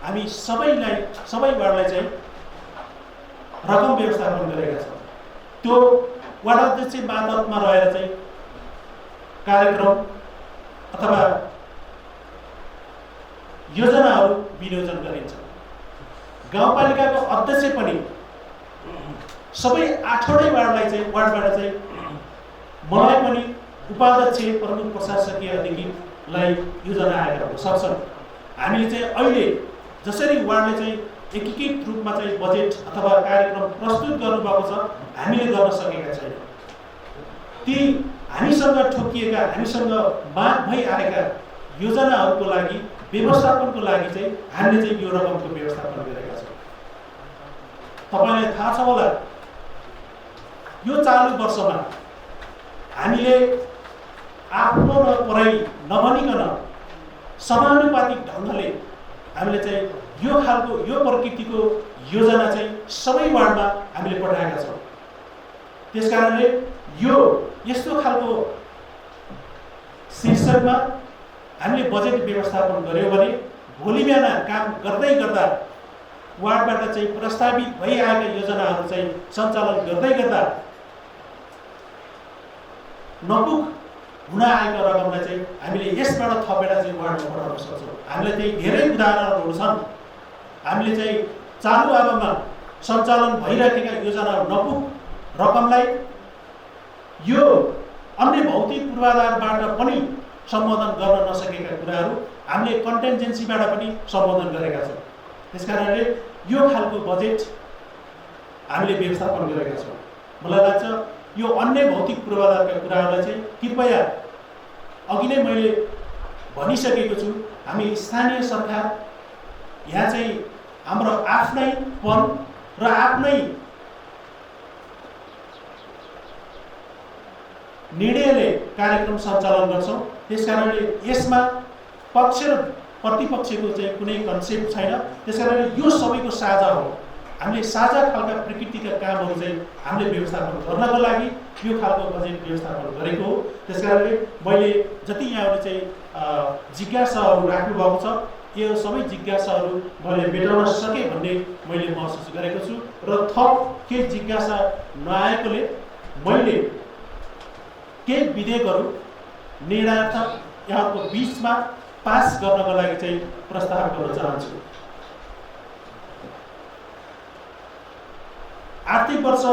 C: हामी सबै वार्डलाई चाहिँ रकम व्यवस्थापन गरेका छौँ। त्यो वार्ड अध्यक्ष मातहतमा रहेर चाहिँ कार्यक्रम अथवा योजनाहरू विनियोजन गरिन्छ। गाउँपालिकाको अध्यक्ष पनि सबै 8वटै वार्डलाई चाहिँ वार्डबाट चाहिँ मलाई पनि उपाध्यक्ष प्रमुख प्रशासकीय अधिकारीलाई योजना आएका हुन सक्छन्। हामीले चाहिँ अहिले जसरी वार्डले चाहिँ एकीकृत रूपमा चाहिँ बजेट अथवा कार्यक्रम प्रस्तुत गर्नुभएको छ हामीले गर्न सकेका छैनौँ। ती हामीसँग ठोकिएका, हामीसँग माग भई आएका योजनाहरूको लागि व्यवस्थापनको लागि चाहिँ हामीले चाहिँ यो रकमको व्यवस्थापन गरेका छौँ। तपाईँलाई थाहा छ होला यो चालु वर्षमा हामीले आफ्नो पराई नभनिकन समानुपातिक ढङ्गले हामीले चाहिँ यो खालको यो प्रकृतिको योजना चाहिँ सबै वार्डमा हामीले पठाएका छौँ। त्यसकारणले यो यस्तो खालको शीर्षकमा हामीले बजेट व्यवस्थापन गर्यौँ भने भोलि बिहान काम गर्दै गर्दा वार्डबाट चाहिँ प्रस्तावित भइआएका योजनाहरू चाहिँ सञ्चालन गर्दै गर्दा नपुग हुन आएका रकमलाई चाहिँ हामीले यसबाट थपेर चाहिँ वार्डमा पठाउन सक्छौँ। हामीले चाहिँ धेरै उदाहरणहरू छन्। हामीले चाहिँ चालु अवधिमा सञ्चालन भइरहेका योजनाहरू नपुग रकमलाई यो अन्य भौतिक पूर्वाधारबाट पनि सम्बोधन गर्न नसकेका कुराहरू हामीले कन्टेन्जेन्सीबाट पनि सम्बोधन गरेका छौँ। त्यसकारणले यो खालको बजेट हामीले व्यवस्थापन गरेका छौँ। मलाई लाग्छ यो अन्य भौतिक पूर्वाधारका कुराहरूलाई चाहिँ कृपया अघि नै मैले भनिसकेको छु, हामी स्थानीय सरकार यहाँ चाहिँ हाम्रो आफ्नै पन र आफ्नै निर्णयले कार्यक्रम सञ्चालन गर्छौँ। त्यसकारणले यसमा पक्ष र प्रतिपक्षको चाहिँ कुनै कन्सेप्ट छैन। त्यसकारणले यो सबैको साझा हो। हामीले साझा खालका प्रकृतिका कामहरू चाहिँ हामीले व्यवस्थापन गर्नको लागि यो खालको बजेट व्यवस्थापन गरेको हो। त्यसकारणले मैले जति यहाँहरूले चाहिँ जिज्ञासाहरू राख्नुभएको छ यो सबै जिज्ञासाहरू मैले मेटाउन सकेँ भन्ने मैले महसुस गरेको छु र थप केही जिज्ञासा नआएकोले मैले केही विधेयकहरू निर्णयार्थ यहाँको बिचमा पास गर्नको लागि चाहिँ प्रस्ताव गर्न चाहन्छु। आर्थिक वर्ष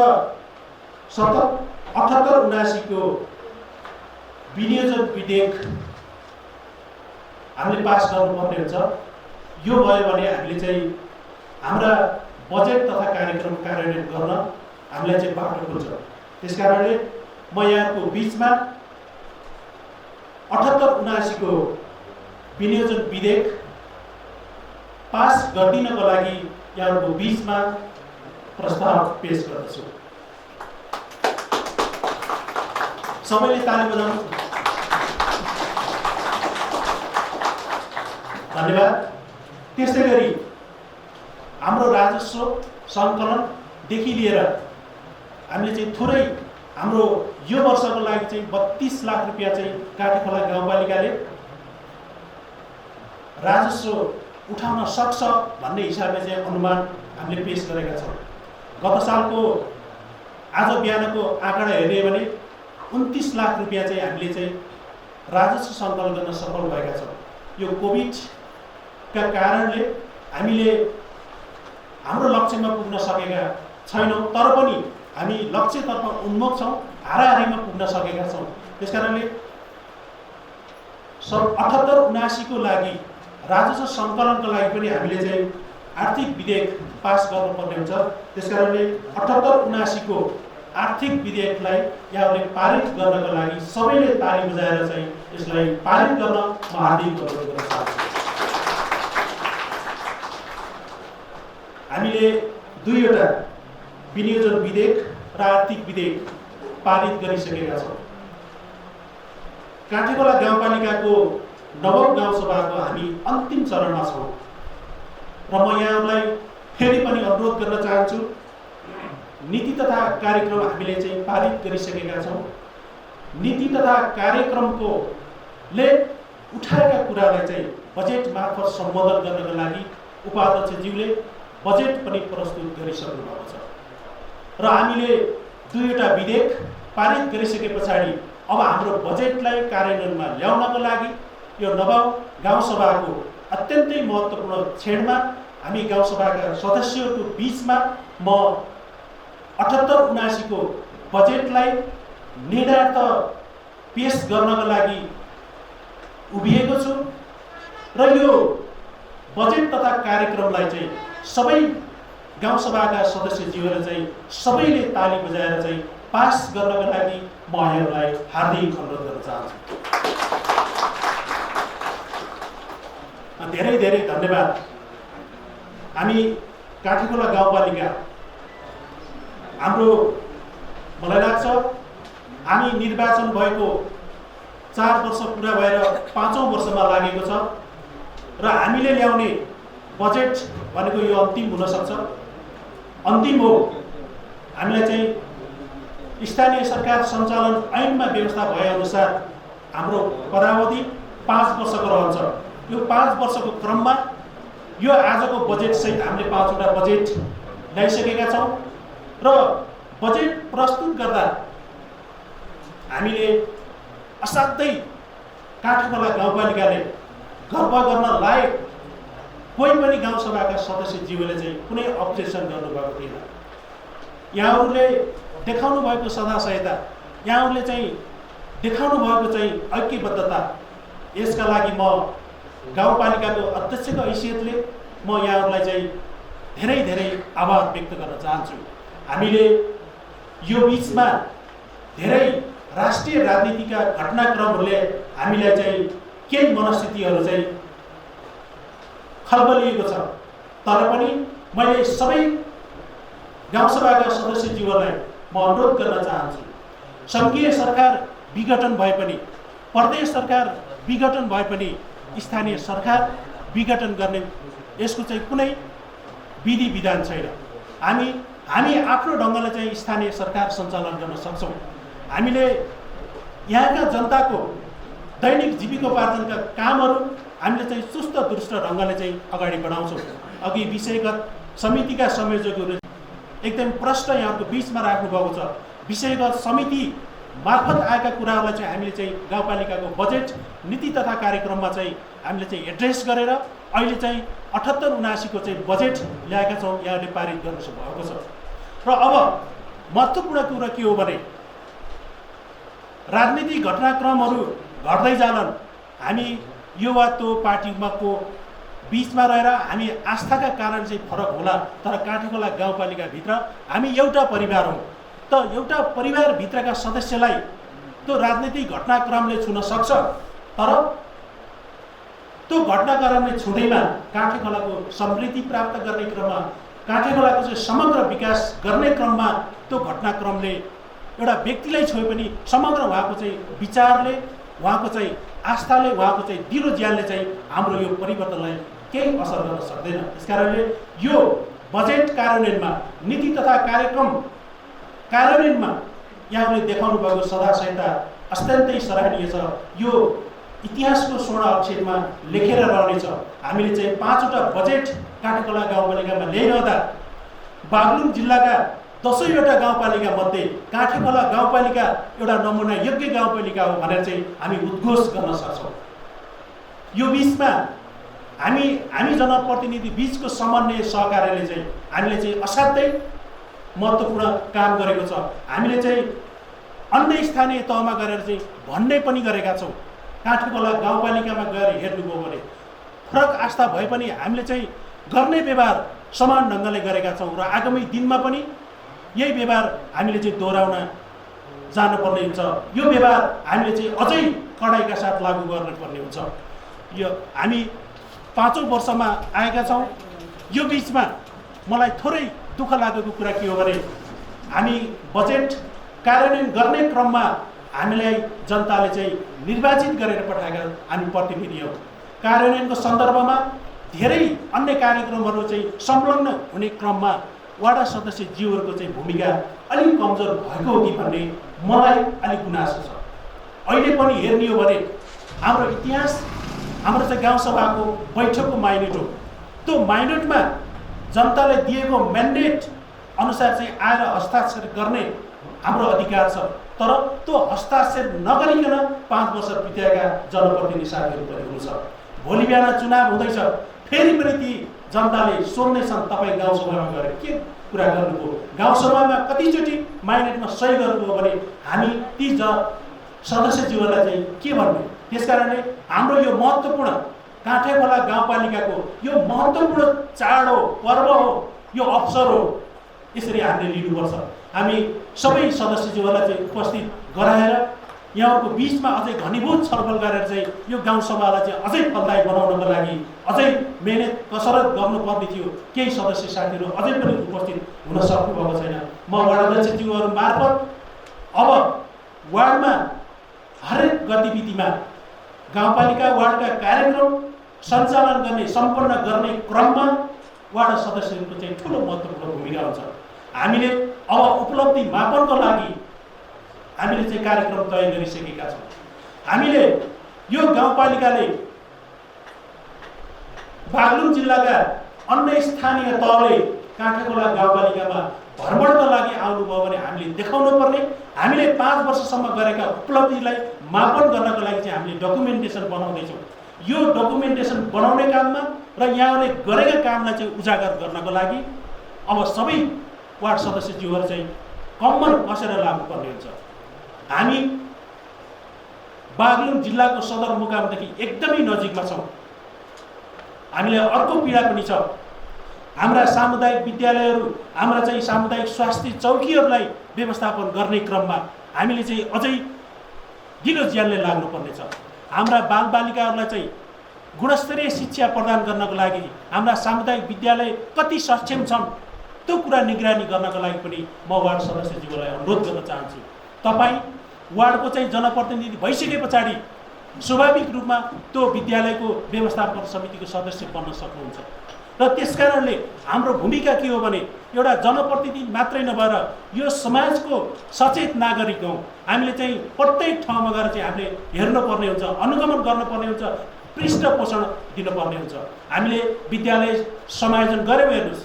C: 78-79 को विनियोजन विधेयक हामीले पास गर्नुपर्ने हुन्छ। यो भयो भने हामीले चाहिँ हाम्रा बजेट तथा कार्यक्रम कार्यान्वयन गर्न हामीलाई चाहिँ बाटो खुल्छ। त्यसकारणले म यहाँको बिचमा 78-79 को विनियोजन विधेयक पास गरिदिनको लागि यहाँको बिचमा प्रस्ताव पेश गर्दछु। सबैले ताली बजाउनु। धन्यवाद। त्यस्तै गरी हाम्रो राजस्व सङ्कलनदेखि लिएर हामीले चाहिँ थोरै हाम्रो यो वर्षको लागि चाहिँ 32 लाख रुपियाँ चाहिँ काठेखोला गाउँपालिकाले राजस्व उठाउन सक्छ भन्ने हिसाबले चाहिँ अनुमान हामीले पेश गरेका छौँ। गत सालको आज बिहानको आँकडा हेर्ने भने 29 लाख रुपियाँ चाहिँ हामीले चाहिँ राजस्व सङ्कलन गर्न सफल भएका छौँ। यो कोभिडका कारणले हामीले हाम्रो लक्ष्यमा पुग्न सकेका छैनौँ, तर पनि हामी लक्ष्यतर्फ उन्मुख छौँ, हाराहारीमा पुग्न सकेका छौँ। त्यसकारणले 78-79 को लागि राजस्व सङ्कलनको लागि पनि हामीले चाहिँ आर्थिक विधेयक पास गर्नुपर्ने हुन्छ। त्यसकारणले 78-79 को आर्थिक विधेयकलाई यहाँहरूले पारित गर्नको लागि सबैले ताली बजाएर चाहिँ यसलाई पारित गर्न म हार्दिक अनुरोध गर्न चाहन्छु। हामीले 2वटा विनियोजन विधेयक र आर्थिक विधेयक पारित गरिसकेका छौँ। काठेखोला गाउँपालिकाको नवौं गाउँसभाको हामी अन्तिम चरणमा छौँ र म यहाँलाई फेरि पनि अनुरोध गर्न चाहन्छु, नीति तथा कार्यक्रम हामीले चाहिँ पारित गरिसकेका छौँ। नीति तथा कार्यक्रमको ले उठाएका कुरालाई चाहिँ बजेट मार्फत सम्बोधन गर्नको लागि उपाध्यक्षज्यूले बजेट पनि प्रस्तुत गरिसक्नु भएको छ र हामीले 2वटा विधेयक पारित गरिसके पछाडि अब हाम्रो बजेटलाई कार्यान्वयनमा ल्याउनको लागि यो नवौं गाउँसभाको अत्यन्तै महत्त्वपूर्ण क्षणमा हामी गाउँसभाका सदस्यहरूको बीचमा म 78-79 को बजेटलाई निर्णयार्थ पेश गर्नको लागि उभिएको छु र यो बजेट तथा कार्यक्रमलाई चाहिँ सबै गाउँसभाका सदस्यज्यूहरू चाहिँ सबैले ताली बजाएर चाहिँ पास गर्नको लागि म यहाँलाई हार्दिक अनुरोध गर्न चाहन्छु। धेरै धेरै धन्यवाद। हामी काठेखोला गाउँपालिका हाम्रो मलाई लाग्छ हामी निर्वाचन भएको 4 वर्ष पुरा भएर 5औं वर्षमा लागेको छ र हामीले ल्याउने बजेट भनेको यो अन्तिम हुन सक्छ। अन्तिम हो। हामीलाई चाहिँ स्थानीय सरकार सञ्चालन ऐनमा व्यवस्था भए अनुसार हाम्रो पदावधि 5 वर्षको रहन्छ। यो 5 वर्षको क्रममा यो आजको बजेट सहित हामीले 5 वटा बजेट ल्याइसकेका छौँ र बजेट प्रस्तुत गर्दा हामीले असाध्यै काठमाडौँ गाउँपालिकाले गर्व गर्न लायक कोही पनि गाउँसभाका सदस्यज्यूले चाहिँ कुनै अब्जेक्सन गर्नुभएको थिएन। यहाँहरूले देखाउनु भएको सदासहायता, यहाँहरूले चाहिँ देखाउनु भएको चाहिँ ऐक्यबद्धता, यसका लागि म गाउँपालिकाको अध्यक्षको हैसियतले म यहाँहरूलाई चाहिँ धेरै धेरै आभार व्यक्त गर्न चाहन्छु। हामीले यो बिचमा धेरै राष्ट्रिय राजनीतिका घटनाक्रमहरूले हामीलाई चाहिँ केही मनस्थितिहरू चाहिँ खलबलिएको छ, तर पनि मैले सबै गाउँसभाका सदस्यज्यूहरूलाई म अनुरोध गर्न चाहन्छु, सङ्घीय सरकार विघटन भए पनि, प्रदेश सरकार विघटन भए पनि स्थानीय सरकार विघटन गर्ने यसको चाहिँ कुनै विधि विधान छैन। हामी आफ्नो ढङ्गले चाहिँ स्थानीय सरकार सञ्चालन गर्न सक्छौँ। हामीले यहाँका जनताको दैनिक जीविकोपार्जनका कामहरू हामीले चाहिँ सुस्त दुरुस्त ढङ्गले चाहिँ अगाडि बढाउँछौँ। अघि विषयगत समितिका संयोजकहरू एकदम प्रश्न यहाँको बिचमा राख्नुभएको छ। विषयगत समिति मार्फत आएका कुराहरूलाई चाहिँ हामीले चाहिँ गाउँपालिकाको बजेट नीति तथा कार्यक्रममा चाहिँ हामीले चाहिँ एड्रेस गरेर अहिले चाहिँ 78-79 को चाहिँ बजेट ल्याएका छौँ, यहाँले पारित गर्नु भएको छ। र अब महत्त्वपूर्ण कुरा के हो भने राजनीतिक घटनाक्रमहरू घट्दै जालन। हामी यो वा त्यो पार्टीमाको बिचमा रहेर हामी आस्थाका कारण चाहिँ फरक होला, तर काठमाडौँ गाउँपालिकाभित्र हामी एउटा परिवार हौँ। त एउटा परिवारभित्रका सदस्यलाई त्यो राजनीतिक घटनाक्रमले छुन सक्छ, तर त्यो घटनाक्रमले छुँदैमा काठमाडौँको समृद्धि प्राप्त गर्ने क्रममा, काठमाडौँको चाहिँ समग्र विकास गर्ने क्रममा त्यो घटनाक्रमले एउटा व्यक्तिलाई छोए पनि समग्र उहाँको चाहिँ विचारले, उहाँको चाहिँ आस्थाले, उहाँको चाहिँ दिलो ज्यानले चाहिँ हाम्रो यो परिवर्तनलाई केही असर गर्न सक्दैन। त्यसकारणले यो बजेट कार्यान्वयनमा, नीति तथा कार्यक्रम कार्यान्वयनमा यहाँहरूले देखाउनु भएको सदासहायता अत्यन्तै सराहनीय छ। यो इतिहासको स्वर्ण अक्षरमा लेखेर रहनेछ। हामीले चाहिँ 5 वटा बजेट काठमाडौँ गाउँपालिकामा ल्याइरहँदा बागलुङ जिल्लाका 10वटा गाउँपालिका मध्ये काठमाडौँ गाउँपालिका एउटा नमुना योग्य गाउँपालिका हो भनेर चाहिँ हामी उद्घोष गर्न सक्छौँ। यो बिचमा हामी जनप्रतिनिधि बिचको समन्वय सहकार्यले चाहिँ हामीले चाहिँ असाध्यै महत्त्वपूर्ण काम गरेको छ। हामीले चाहिँ अन्य स्थानीय तहमा गएर चाहिँ भन्ने पनि गरेका छौँ। काठमाडौँ गाउँपालिकामा गएर हेर्नुभयो भने फरक आस्था भए पनि हामीले चाहिँ गर्ने व्यवहार समान ढङ्गले गरेका छौँ र आगामी दिनमा पनि यही व्यवहार हामीले चाहिँ दोहोऱ्याउन जानुपर्ने हुन्छ। यो व्यवहार हामीले चाहिँ अझै कडाइका साथ लागू गर्नुपर्ने हुन्छ। यो हामी 5औं वर्षमा आएका छौँ। यो बिचमा मलाई थोरै दुःख लागेको कुरा के हो भने हामी बजेट कार्यान्वयन गर्ने क्रममा हामीलाई जनताले चाहिँ निर्वाचित गरेर पठाएका हामी प्रतिनिधि हौँ। कार्यान्वयनको सन्दर्भमा धेरै अन्य कार्यक्रमहरू चाहिँ संलग्न हुने क्रममा वाडा सदस्यज्यूहरूको चाहिँ भूमिका अलिक कमजोर भएको हो कि भन्ने मलाई अलिक गुनासो छ। अहिले पनि हेर्ने हो भने हाम्रो इतिहास, हाम्रो चाहिँ गाउँसभाको बैठकको माइनेट हो। त्यो माइनेटमा जनताले दिएको म्यान्डेट अनुसार चाहिँ आएर हस्ताक्षर गर्ने हाम्रो अधिकार छ, तर त्यो हस्ताक्षर नगरिकन 5 वर्ष बिताएका जनप्रतिनिधि साथीहरू पनि हुनुहुन्छ। भोलि बिहान चुनाव हुँदैछ, फेरि पनि ती जनताले सोध्नेछन् तपाईँ गाउँसभामा गएर के कुरा गर्नुभयो, गाउँसभामा कतिचोटि माइनेटमा सही गर्नुभयो भने हामी ती सदस्यज्यूहरूलाई चाहिँ के भन्ने। त्यसकारणले हाम्रो यो महत्त्वपूर्ण काठमाडौँ गाउँपालिकाको यो महत्त्वपूर्ण चाड हो, पर्व हो, यो अवसर हो, यसरी हामीले लिनुपर्छ। हामी सबै सदस्यज्यूहरूलाई चाहिँ उपस्थित गराएर यहाँहरूको बिचमा अझै घनीभूत छलफल गरेर चाहिँ यो गाउँसभालाई चाहिँ अझै फलदायी बनाउनको लागि अझै मेहनत कसरत गर्नुपर्ने थियो। केही सदस्य साथीहरू अझै पनि उपस्थित हुन सक्नुभएको छैन। म वडाध्यक्षज्यूहरू मार्फत अब वार्डमा हरेक गतिविधिमा गाउँपालिका वार्डका कार्यक्रम सञ्चालन गर्ने सम्पन्न गर्ने क्रममा वार्ड सदस्यहरूको चाहिँ ठुलो महत्त्वपूर्ण भूमिका हुन्छ। हामीले अब उपलब्धि मापनको लागि हामीले चाहिँ कार्यक्रम तय गरिसकेका छौँ। हामीले यो गाउँपालिकाले बागलुङ जिल्लाका अन्य स्थानीय तहले काँठाखोला गाउँपालिकामा भ्रमणका लागि आउनुभयो भने हामीले देखाउनु पर्ने, हामीले 5 वर्षसम्म गरेका उपलब्धिलाई मापन गर्नको लागि चाहिँ हामीले डकुमेन्टेसन बनाउँदैछौँ। यो डकुमेन्टेसन बनाउने काममा र यहाँले गरेका कामलाई चाहिँ उजागर गर्नको लागि अब सबै वार्ड सदस्यज्यूहरू चाहिँ कम्मर कसेर लाग्नुपर्ने हुन्छ। हामी बागलुङ जिल्लाको सदरमुकामदेखि एकदमै नजिकमा छौँ। हामीलाई अर्को पीडा पनि छ, हाम्रा सामुदायिक विद्यालयहरू, हाम्रा चाहिँ सामुदायिक स्वास्थ्य चौकीहरूलाई व्यवस्थापन गर्ने क्रममा हामीले चाहिँ अझै ढिलो ज्यानले लाग्नुपर्ने छ। हाम्रा बालबालिकाहरूलाई चाहिँ गुणस्तरीय शिक्षा प्रदान गर्नको लागि हाम्रा सामुदायिक विद्यालय कति सक्षम छन् त्यो कुरा निगरानी गर्नको लागि पनि म वार्ड सदस्यज्यूलाई अनुरोध गर्न चाहन्छु। तपाईँ वार्डको चाहिँ जनप्रतिनिधि भइसके पछाडि स्वाभाविक रूपमा त्यो विद्यालयको व्यवस्थापन समितिको सदस्य बन्न सक्नुहुन्छ र त्यसकारणले हाम्रो भूमिका के हो भने एउटा जनप्रतिनिधि मात्रै नभएर यो समाजको सचेत नागरिक हौँ। हामीले चाहिँ प्रत्येक ठाउँमा गएर चाहिँ हामीले हेर्नुपर्ने हुन्छ, अनुगमन गर्नुपर्ने हुन्छ, पृष्ठपोषण दिनुपर्ने हुन्छ। हामीले विद्यालय समायोजन गऱ्यौँ, हेर्नुहोस्,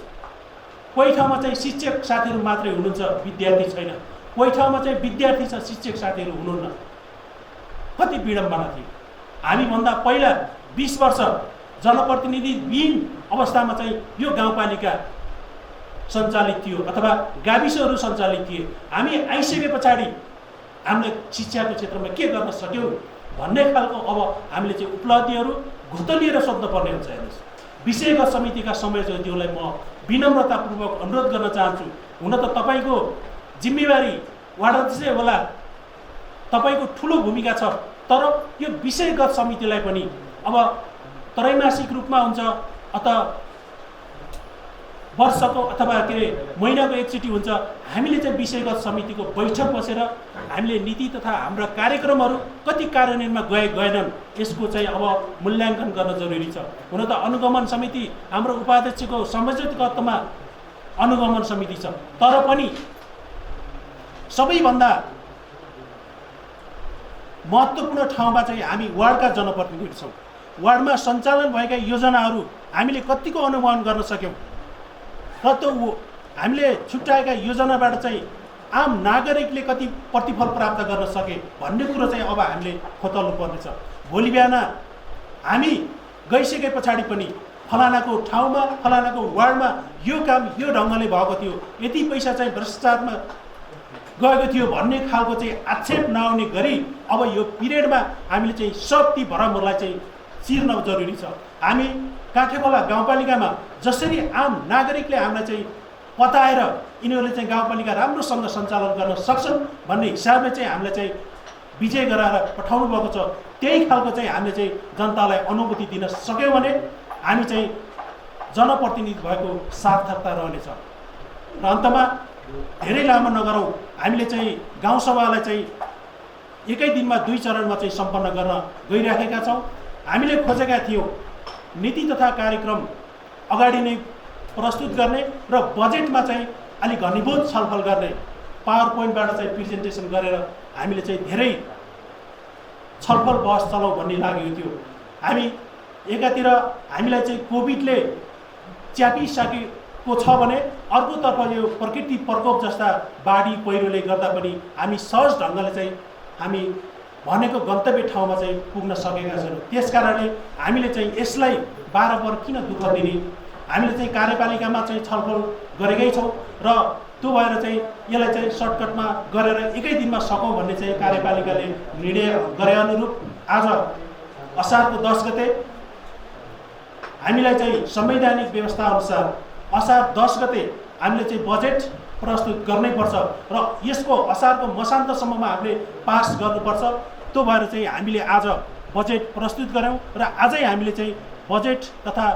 C: कोही ठाउँमा चाहिँ शिक्षक साथीहरू मात्रै हुनुहुन्छ, विद्यार्थी छैन, कोही ठाउँमा चाहिँ विद्यार्थी छ, शिक्षक साथीहरू हुनुहुन्न। कति विडम्बना थियो। हामीभन्दा पहिला 20 वर्ष जनप्रतिनिधिविहीन अवस्थामा चाहिँ यो गाउँपालिका सञ्चालित थियो अथवा गाविसहरू सञ्चालित थिए। हामी आइसके पछाडि हामीले शिक्षाको क्षेत्रमा के गर्न सक्यौँ भन्ने खालको अब हामीले चाहिँ उपलब्धिहरू घुतलिएर सोध्नुपर्ने हुन्छ। हेर्नुहोस्, विषयगत समितिका संयोजकज्यूलाई म विनम्रतापूर्वक अनुरोध गर्न चाहन्छु, हुन त तपाईँको जिम्मेवारी वार्ड अध्यक्ष होला, तपाईँको ठुलो भूमिका छ, तर यो विषयगत समितिलाई पनि अब त्रैमासिक रूपमा हुन्छ अथवा वर्षको अथवा के अरे महिनाको एकचोटि हुन्छ, हामीले चाहिँ विषयगत समितिको बैठक बसेर हामीले नीति तथा हाम्रा कार्यक्रमहरू कति कार्यान्वयनमा गएनन् यसको चाहिँ अब मूल्याङ्कन गर्न जरुरी छ। हुन त अनुगमन समिति हाम्रो उपाध्यक्षको संयोजकत्वमा अनुगमन समिति छ, तर पनि सबैभन्दा महत्त्वपूर्ण ठाउँमा चाहिँ हामी वार्डका जनप्रतिनिधि छौँ। वार्डमा सञ्चालन भएका योजनाहरू हामीले कतिको अनुगमन गर्न सक्यौँ र त्यो हामीले छुट्याएका योजनाबाट चाहिँ आम नागरिकले कति प्रतिफल प्राप्त गर्न सके भन्ने कुरो चाहिँ अब हामीले खोतल्नु पर्नेछ। भोलि बिहान हामी गइसके पछाडि पनि फलानाको ठाउँमा फलानाको वार्डमा यो काम यो ढङ्गले भएको थियो, यति पैसा चाहिँ भ्रष्टाचारमा गएको थियो भन्ने खालको चाहिँ आक्षेप नआउने गरी अब यो पिरियडमा हामीले चाहिँ सब ती भरमहरूलाई चाहिँ चिर्न जरुरी छ। हामी काँठाखोला गाउँपालिकामा जसरी आम नागरिकले हामीलाई चाहिँ पताएर यिनीहरूले चाहिँ गाउँपालिका राम्रोसँग सञ्चालन गर्न सक्छन् भन्ने हिसाबले चाहिँ हामीले चाहिँ विजय गराएर पठाउनु भएको छ, त्यही खालको चाहिँ हामीले चाहिँ जनतालाई अनुभूति दिन सक्यौँ भने हामी चाहिँ जनप्रतिनिधि भएको सार्थकता रहनेछ। र अन्तमा धेरै लामो नगरौँ, हामीले चाहिँ गाउँसभालाई चाहिँ एकै दिनमा 2 चरणमा चाहिँ सम्पन्न गर्न गइराखेका छौँ। हामीले खोजेका थियौँ नीति तथा कार्यक्रम अगाडि नै प्रस्तुत गर्ने र बजेटमा चाहिँ अलिक घनीभूत छलफल गर्ने, पावर पोइन्टबाट चाहिँ प्रेजेन्टेसन गरेर हामीले चाहिँ धेरै छलफल बहस चलाउँ भन्ने लागेको थियो। हामी एकातिर हामीलाई चाहिँ कोभिडले च्यापिसकेको छ भने अर्कोतर्फ यो प्रकृति प्रकोप जस्ता बाढी पहिरोले गर्दा पनि हामी सहज ढङ्गले चाहिँ हामी भनेको गन्तव्य ठाउँमा चाहिँ पुग्न सकेका छैनौँ। त्यसकारणले हामीले चाहिँ यसलाई बारम्बार किन दुःख दिने, हामीले चाहिँ कार्यपालिकामा चाहिँ छलफल गरेकै छौँ र त्यो भएर चाहिँ यसलाई चाहिँ सर्टकटमा गरेर एकै दिनमा सकौँ भन्ने चाहिँ कार्यपालिकाले निर्णय गरे अनुरूप आज असारको 10 गते हामीलाई चाहिँ संवैधानिक व्यवस्था अनुसार असार 10 गते हामीले चाहिँ बजेट प्रस्तुत गर्नैपर्छ र यसको असारको मसान्तसम्ममा हामीले पास गर्नुपर्छ। त्यो भएर चाहिँ हामीले आज बजेट प्रस्तुत गऱ्यौँ र आजै हामीले चाहिँ बजेट तथा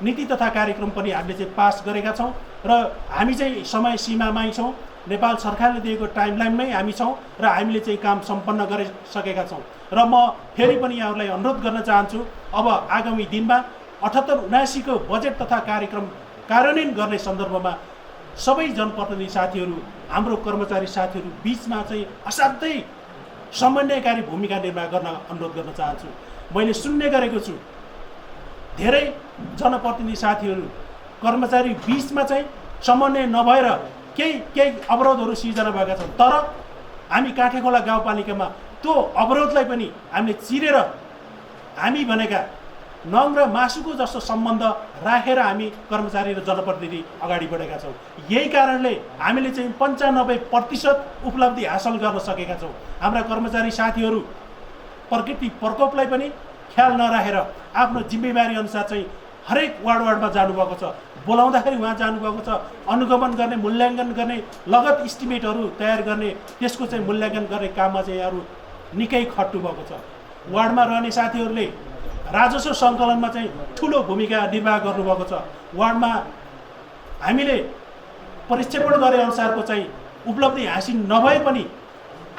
C: नीति तथा कार्यक्रम पनि हामीले चाहिँ पास गरेका छौँ र हामी चाहिँ समय सीमामै छौँ। नेपाल सरकारले दिएको टाइमलाइनमै हामी छौँ र हामीले चाहिँ काम सम्पन्न गरिसकेका छौँ। र म फेरि पनि यहाँहरूलाई अनुरोध गर्न चाहन्छु, अब आगामी दिनमा 78-79 को बजेट तथा कार्यक्रम कार्यान्वयन गर्ने सन्दर्भमा सबै जनप्रतिनिधि साथीहरू, हाम्रो कर्मचारी साथीहरू बिचमा चाहिँ असाध्यै समन्वयकारी भूमिका निर्वाह गर्न अनुरोध गर्न चाहन्छु। मैले सुन्ने गरेको छु धेरै जनप्रतिनिधि साथीहरू कर्मचारी बिचमा चाहिँ समन्वय नभएर केही अवरोधहरू सिर्जना भएका छन्। तर हामी काठेखोला गाउँपालिकामा त्यो अवरोधलाई पनि हामीले चिरेर हामी भनेका नङ र मासुको जस्तो सम्बन्ध राखेर हामी कर्मचारी र जनप्रतिनिधि अगाडि बढेका छौँ। यही कारणले हामीले चाहिँ 95% उपलब्धि हासिल गर्न सकेका छौँ। हाम्रा कर्मचारी साथीहरू प्रकृति प्रकोपलाई पनि ख्याल नराखेर आफ्नो जिम्मेवारी अनुसार चाहिँ हरेक वार्डमा जानुभएको छ। बोलाउँदाखेरि उहाँ जानुभएको छ। अनुगमन गर्ने, मूल्याङ्कन गर्ने, लगत इस्टिमेटहरू तयार गर्ने, त्यसको चाहिँ मूल्याङ्कन गर्ने काममा चाहिँ यहाँहरू निकै खट्नु भएको छ। वार्डमा रहने साथीहरूले राजस्व सङ्कलनमा चाहिँ ठुलो भूमिका निर्वाह गर्नुभएको छ। वार्डमा हामीले परिक्षेपण गरे अनुसारको चाहिँ उपलब्धि हासिल नभए पनि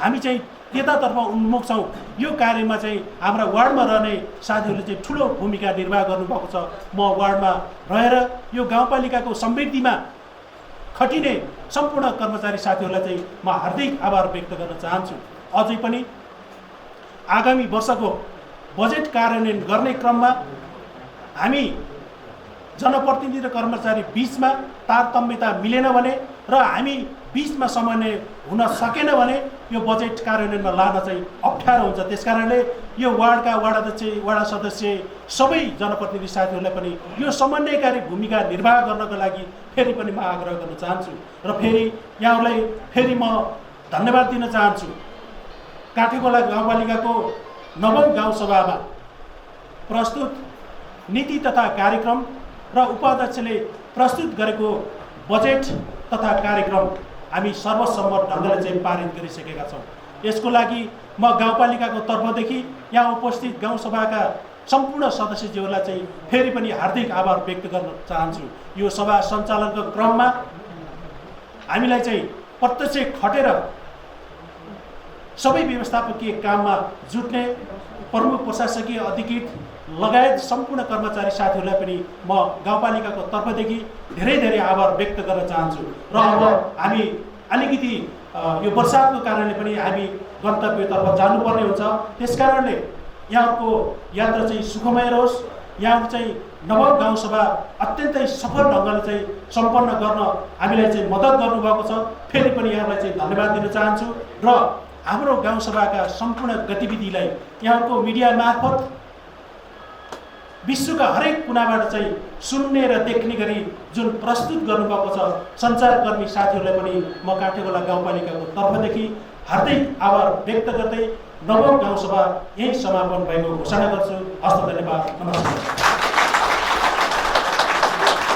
C: हामी चाहिँ त्यतातर्फ उन्मुख छौँ। यो कार्यमा चाहिँ हाम्रा वार्डमा रहने साथीहरूले चाहिँ ठुलो भूमिका निर्वाह गर्नुभएको छ। म वार्डमा रहेर यो गाउँपालिकाको समृद्धिमा खटिने सम्पूर्ण कर्मचारी साथीहरूलाई चाहिँ म हार्दिक आभार व्यक्त गर्न चाहन्छु। अझै पनि आगामी वर्षको बजेट कार्यान्वयन गर्ने क्रममा हामी जनप्रतिनिधि र कर्मचारी बिचमा तारतम्यता मिलेन भने र हामी बिचमा समन्वय हुन सकेन भने यो बजेट कार्यान्वयनमा लान चाहिँ अप्ठ्यारो हुन्छ। त्यसकारणले यो वार्डका वार्डाध्यक्ष, वार्ड सदस्य, सबै जनप्रतिनिधि साथीहरूलाई पनि यो समन्वयकारी भूमिका निर्वाह गर्नको लागि फेरि पनि म आग्रह गर्न चाहन्छु। र फेरि यहाँहरूलाई फेरि म धन्यवाद दिन चाहन्छु। काठेखोला गाउँपालिकाको 9औं गाउँसभामा प्रस्तुत नीति तथा कार्यक्रम र उपाध्यक्षले प्रस्तुत गरेको बजेट तथा कार्यक्रम हामी सर्वसम्मत ढङ्गले चाहिँ पारित गरिसकेका छौँ। यसको लागि म गाउँपालिकाको तर्फदेखि यहाँ उपस्थित गाउँसभाका सम्पूर्ण सदस्यज्यूहरूलाई चाहिँ फेरि पनि हार्दिक आभार व्यक्त गर्न चाहन्छु। यो सभा सञ्चालनको क्रममा हामीलाई चाहिँ प्रत्यक्ष खटेर सबै व्यवस्थापकीय काममा जुट्ने प्रमुख प्रशासकीय अधिकृत लगायत सम्पूर्ण कर्मचारी साथीहरूलाई पनि म गाउँपालिकाको तर्फदेखि धेरै धेरै आभार व्यक्त गर्न चाहन्छु। र अब हामी अलिकति यो वर्षाको कारणले पनि हामी गन्तव्यतर्फ जानुपर्ने हुन्छ। त्यसकारणले यहाँको यात्रा चाहिँ सुखमय रहोस्। यहाँ चाहिँ 9औं गाउँसभा अत्यन्तै सफल ढङ्गले चाहिँ सम्पन्न गर्न हामीलाई चाहिँ मद्दत गर्नुभएको छ। फेरि पनि यहाँलाई चाहिँ धन्यवाद दिन चाहन्छु। र हाम्रो गाउँसभाका सम्पूर्ण गतिविधिलाई यहाँको मिडिया मार्फत विश्वका हरेक कुनाबाट चाहिँ सुन्ने र देख्ने गरी जुन प्रस्तुत गर्नुभएको छ सञ्चारकर्मी साथीहरूलाई पनि म काठेखोला गाउँपालिकाको तर्फदेखि हार्दिक आभार व्यक्त गर्दै 9औं गाउँसभा यही समापन भएको घोषणा गर्छु। हस्त धन्यवाद, नमस्कार।